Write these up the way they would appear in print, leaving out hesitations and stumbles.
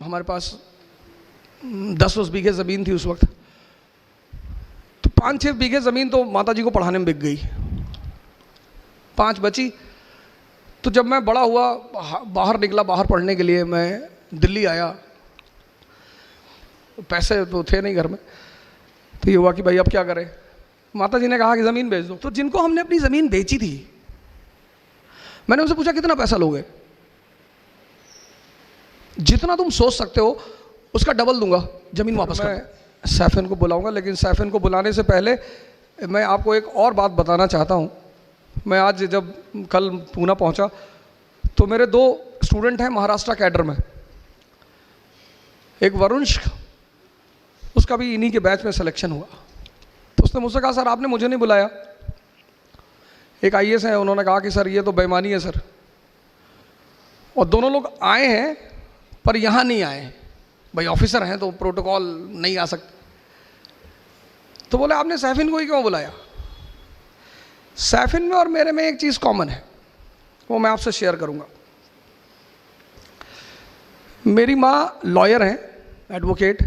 हमारे पास 10-10 बीघे ज़मीन थी उस वक्त। तो 5-6 बीघे ज़मीन तो माता जी को पढ़ाने में बिक गई, 5 बची। तो जब मैं बड़ा हुआ, बाहर निकला, बाहर पढ़ने के लिए मैं दिल्ली आया, पैसे तो थे नहीं घर में। तो ये हुआ कि भाई अब क्या करें। माता जी ने कहा कि ज़मीन बेच दो। तो जिनको हमने अपनी ज़मीन बेची थी, मैंने उनसे पूछा कितना पैसा लोगे। जितना तुम सोच सकते हो उसका डबल दूंगा, ज़मीन वापस कर। मैं सैफिन को बुलाऊंगा, लेकिन सैफिन को बुलाने से पहले मैं आपको एक और बात बताना चाहता हूँ। मैं आज जब कल पूना पहुँचा तो मेरे 2 स्टूडेंट हैं महाराष्ट्र कैडर में। एक वरुणश, उसका भी इन्हीं के बैच में सिलेक्शन हुआ। तो उसने मुझसे कहा सर आपने मुझे नहीं बुलाया। एक आईएएस है, उन्होंने कहा कि सर ये तो बेईमानी है सर। और दोनों लोग आए हैं पर यहाँ नहीं आए, भाई ऑफिसर हैं तो प्रोटोकॉल नहीं आ सकते। तो बोले आपने सैफिन को ही क्यों बुलाया। सैफिन में और मेरे में एक चीज़ कॉमन है, वो मैं आपसे शेयर करूँगा। मेरी माँ लॉयर हैं, एडवोकेट।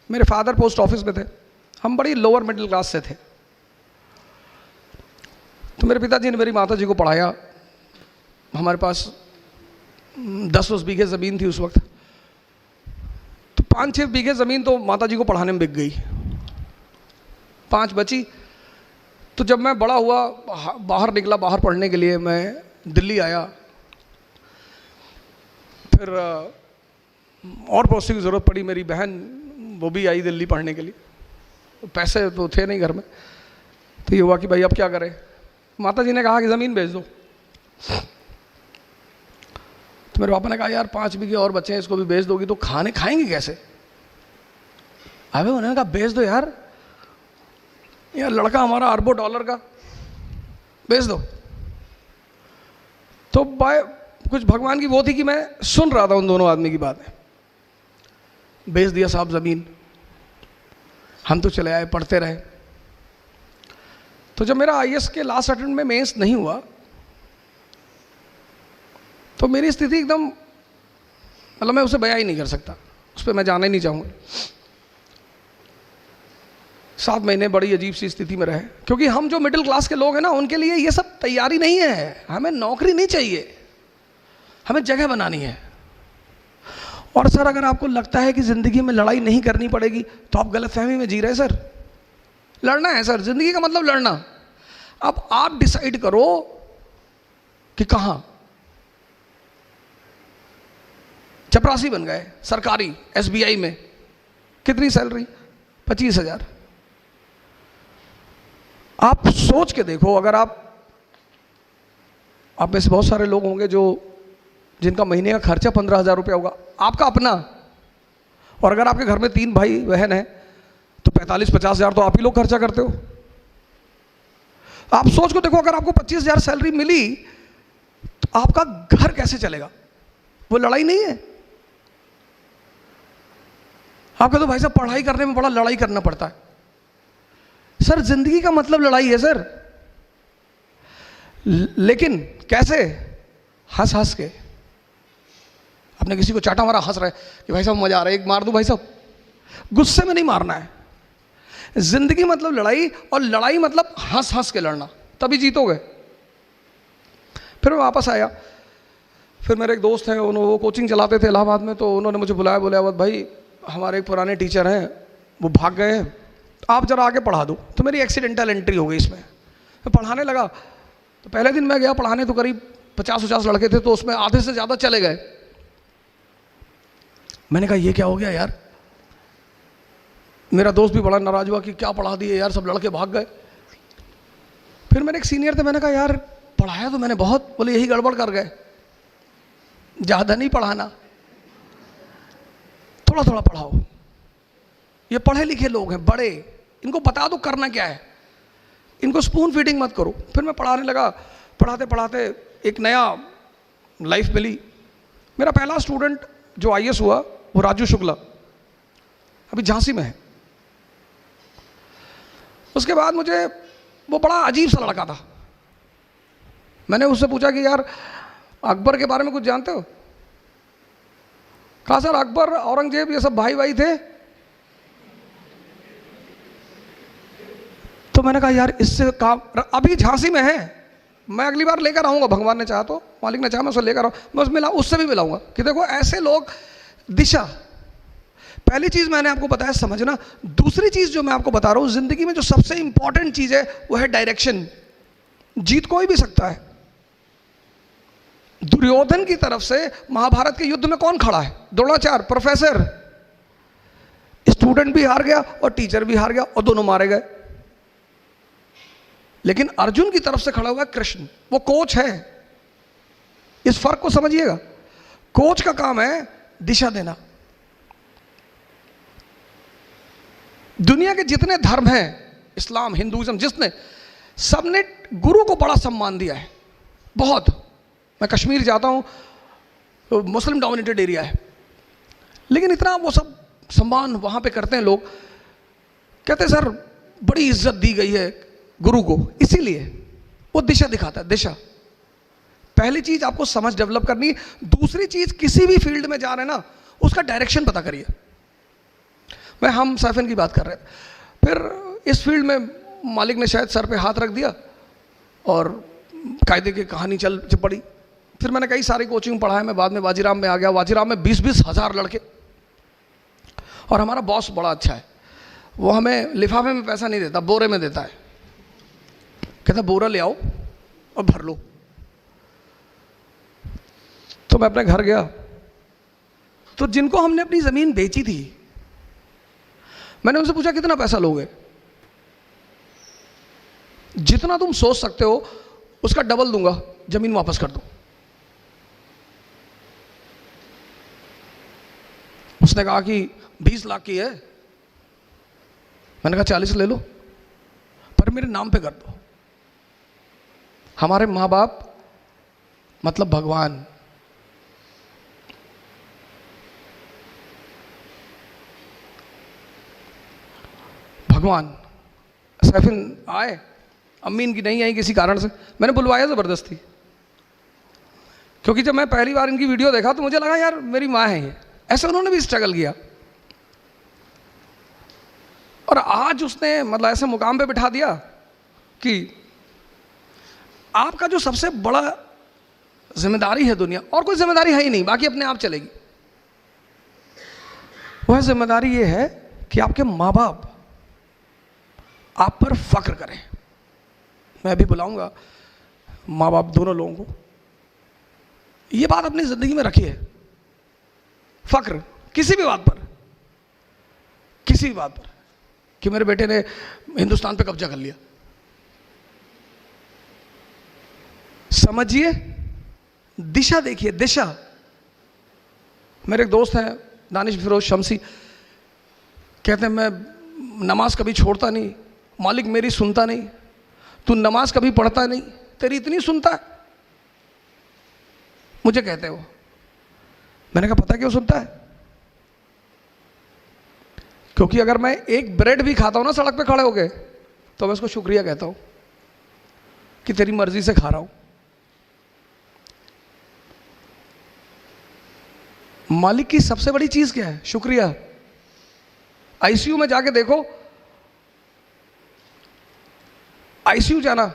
मेरे फादर पोस्ट ऑफिस में थे। हम बड़ी लोअर मिडिल क्लास से थे। तो मेरे पिताजी ने मेरी माता जी को पढ़ाया। हमारे पास 10-10 बीघे ज़मीन थी उस वक्त। तो 5-6 बीघे ज़मीन तो माता जी को पढ़ाने में बिक गई, 5 बची। तो जब मैं बड़ा हुआ, बाहर निकला, बाहर पढ़ने के लिए मैं दिल्ली आया, फिर और पड़ोसी की ज़रूरत पड़ी। मेरी बहन वो भी आई दिल्ली पढ़ने के लिए, पैसे तो थे नहीं घर में। तो ये हुआ कि भाई अब क्या करें। माता जी ने कहा कि ज़मीन बेच दो। तो मेरे पापा ने कहा यार 5 बीघे और बच्चे हैं, इसको भी बेच दोगी तो खाएंगे कैसे। अबे उन्होंने कहा बेच दो यार, लड़का हमारा अरबों डॉलर का, बेच दो। तो कुछ भगवान की वो थी कि मैं सुन रहा था उन दोनों आदमी की बातें। बेच दिया साहब ज़मीन। हम तो चले आए, पढ़ते रहे। तो जब मेरा आईएएस के लास्ट अटेम्प्ट में मेंस नहीं हुआ तो मेरी स्थिति एकदम, मतलब मैं उसे बयां ही नहीं कर सकता, उस पर मैं जाना ही नहीं चाहूँगा। 7 महीने बड़ी अजीब सी स्थिति में रहे, क्योंकि हम जो मिडिल क्लास के लोग हैं ना, उनके लिए ये सब तैयारी नहीं है। हमें नौकरी नहीं चाहिए, हमें जगह बनानी है। और सर अगर आपको लगता है कि ज़िंदगी में लड़ाई नहीं करनी पड़ेगी तो आप गलतफहमी में जी रहे हैं सर। लड़ना है सर, ज़िंदगी का मतलब लड़ना। अब आप डिसाइड करो कि कहाँ। चपरासी बन गए सरकारी एसबीआई में, कितनी सैलरी, 25,000। आप सोच के देखो, अगर आप में से बहुत सारे लोग होंगे जिनका महीने का खर्चा 15,000 रुपया होगा, आपका अपना। और अगर आपके घर में 3 भाई बहन हैं तो 45-50 हज़ार तो आप ही लोग खर्चा करते हो। आप सोच को देखो, अगर आपको 25,000 सैलरी मिली तो आपका घर कैसे चलेगा। वो लड़ाई नहीं है। आपका तो भाई साहब पढ़ाई करने में बड़ा लड़ाई करना पड़ता है। सर जिंदगी का मतलब लड़ाई है सर, लेकिन कैसे, हंस हंस के। आपने किसी को चाटा मारा, हंस रहे कि भाई साहब मजा आ रहा है, एक मार दूं भाई साहब। गुस्से में नहीं मारना है। जिंदगी मतलब लड़ाई, और लड़ाई मतलब हंस हंस के लड़ना, तभी जीतोगे। फिर मैं वापस आया। फिर मेरे एक दोस्त हैं, वो कोचिंग चलाते थे इलाहाबाद में, तो उन्होंने मुझे बुलाया, बोला भाई हमारे एक पुराने टीचर हैं, वो भाग गए हैं, आप जरा आगे पढ़ा दो। तो मेरी एक्सीडेंटल एंट्री हो गई इसमें। मैं पढ़ाने लगा। तो पहले दिन मैं गया पढ़ाने, तो करीब 50-50 लड़के थे, तो उसमें आधे से ज़्यादा चले गए। मैंने कहा ये क्या हो गया यार। मेरा दोस्त भी बड़ा नाराज हुआ कि क्या पढ़ा दिए यार, सब लड़के भाग गए। फिर मेरे एक सीनियर थे, मैंने कहा यार पढ़ाया तो मैंने बहुत। बोले यही गड़बड़ कर गए, ज़्यादा नहीं पढ़ाना, थोड़ा थोड़ा पढ़ाओ। ये पढ़े लिखे लोग हैं बड़े, इनको बता दो करना क्या है, इनको स्पून फीडिंग मत करो। फिर मैं पढ़ाने लगा। पढ़ाते पढ़ाते एक नया लाइफ मिली। मेरा पहला स्टूडेंट जो आईएएस हुआ वो राजू शुक्ला, अभी झांसी में है। उसके बाद मुझे वो बड़ा अजीब सा लड़का था। मैंने उससे पूछा कि यार अकबर के बारे में कुछ जानते हो। कहा सर अकबर औरंगजेब ये सब भाई भाई थे। तो मैंने कहा यार इससे काम, अभी झांसी में है, मैं अगली बार लेकर आऊंगा, भगवान ने चाहा तो, मालिक ने चाहा मैं उसे लेकर आऊँ, मैं उसमें उससे भी मिलाऊंगा कि देखो ऐसे लोग। दिशा पहली चीज मैंने आपको बताया समझना। दूसरी चीज जो मैं आपको बता रहा हूं, जिंदगी में जो सबसे इंपॉर्टेंट चीज है वो है डायरेक्शन। जीत कोई भी सकता है। दुर्योधन की तरफ से महाभारत के युद्ध में कौन खड़ा है? द्रोणाचार्य, प्रोफेसर। स्टूडेंट भी हार गया और टीचर भी हार गया और दोनों मारे गए। लेकिन अर्जुन की तरफ से खड़ा हुआ कृष्ण, वो कोच है। इस फर्क को समझिएगा। कोच का काम है दिशा देना। दुनिया के जितने धर्म हैं, इस्लाम, हिंदुइज्म, जिसने, सबने गुरु को बड़ा सम्मान दिया है, बहुत। मैं कश्मीर जाता हूं, मुस्लिम डोमिनेटेड एरिया है, लेकिन इतना वो सब सम्मान वहां पे करते हैं लोग। कहते हैं सर बड़ी इज्जत दी गई है गुरु को, इसीलिए वो दिशा दिखाता है। दिशा पहली चीज आपको समझ डेवलप करनी है। दूसरी चीज, किसी भी फील्ड में जा रहे हैं ना, उसका डायरेक्शन पता करिए। मैं हम सैफिन की बात कर रहे थे, फिर इस फील्ड में मालिक ने शायद सर पे हाथ रख दिया और कायदे की कहानी चल पड़ी। फिर मैंने कई सारी कोचिंग पढ़ा है, मैं बाद में वाजीराम में आ गया। वाजीराम में 20-20 हज़ार लड़के, और हमारा बॉस बड़ा अच्छा है, वो हमें लिफाफे में पैसा नहीं देता, बोरे में देता है। कहता बोरा ले आओ और भर लो। तो मैं अपने घर गया, तो जिनको हमने अपनी ज़मीन बेची थी, मैंने उनसे पूछा कितना पैसा लोगे? जितना तुम सोच सकते हो उसका डबल दूंगा, जमीन वापस कर दो। उसने कहा कि 20 लाख की है। मैंने कहा 40 ले लो, पर मेरे नाम पे कर दो। हमारे माँ बाप मतलब भगवान। भगवान। सैफिन आए, अम्मी इनकी नहीं आई किसी कारण से, मैंने बुलवाया ज़बरदस्ती, क्योंकि जब मैं पहली बार इनकी वीडियो देखा तो मुझे लगा यार मेरी माँ है ये। ऐसे उन्होंने भी स्ट्रगल किया, और आज उसने मतलब ऐसे मुकाम पे बिठा दिया कि आपका जो सबसे बड़ा जिम्मेदारी है दुनिया, और कोई जिम्मेदारी है ही नहीं, बाकी अपने आप चलेगी। वह जिम्मेदारी ये है कि आपके माँ बाप आप पर फख्र करें। मैं अभी बुलाऊंगा माँ बाप दोनों लोगों को, ये बात अपनी जिंदगी में रखिए। फख्र किसी भी बात पर, किसी भी बात पर, कि मेरे बेटे ने हिंदुस्तान पे कब्जा कर लिया। समझिए, दिशा देखिए, दिशा। मेरे एक दोस्त हैं दानिश फिरोज शमसी, कहते हैं मैं नमाज कभी छोड़ता नहीं, मालिक मेरी सुनता नहीं। तू नमाज कभी पढ़ता नहीं, तेरी इतनी सुनता है। मुझे कहते हो। मैंने कहा पता क्यों सुनता है? क्योंकि अगर मैं एक ब्रेड भी खाता हूं ना सड़क पे खड़े होके, तो मैं उसको शुक्रिया कहता हूं कि तेरी मर्जी से खा रहा हूं। मालिक की सबसे बड़ी चीज क्या है? शुक्रिया। आईसीयू में जाके देखो, आईसीयू जाना,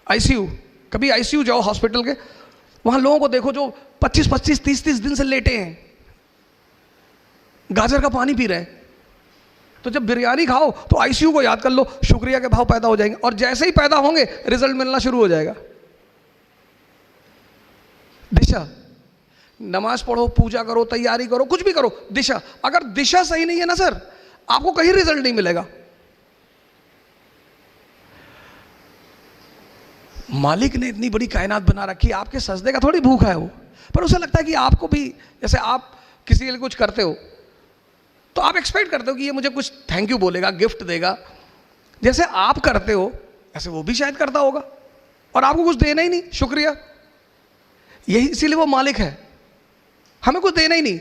आईसीयू, कभी आईसीयू जाओ हॉस्पिटल के, वहां लोगों को देखो जो 25-25, 30-30 दिन से लेटे हैं, गाजर का पानी पी रहे हैं। तो जब बिरयानी खाओ तो आईसीयू को याद कर लो, शुक्रिया के भाव पैदा हो जाएंगे, और जैसे ही पैदा होंगे रिजल्ट मिलना शुरू हो जाएगा। दिशा। नमाज पढ़ो, पूजा करो, तैयारी करो, कुछ भी करो, दिशा। अगर दिशा सही नहीं है ना सर, आपको कहीं रिजल्ट नहीं मिलेगा। मालिक ने इतनी बड़ी कायनात बना रखी है, आपके सजदे का थोड़ी भूखा है वो, पर उसे लगता है कि आपको भी, जैसे आप किसी के लिए कुछ करते हो तो आप एक्सपेक्ट करते हो कि ये मुझे कुछ थैंक यू बोलेगा, गिफ्ट देगा। जैसे आप करते हो ऐसे वो भी शायद करता होगा, और आपको कुछ देना ही नहीं, शुक्रिया। यही इसीलिए वो मालिक है, हमें कुछ देना ही नहीं।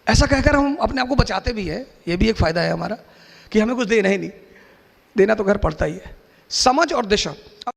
ऐसा कहकर हम अपने आप को बचाते भी है, ये भी एक फायदा है हमारा कि हमें कुछ देना ही नहीं, देना तो घर पड़ता ही है। समझ और दिशा।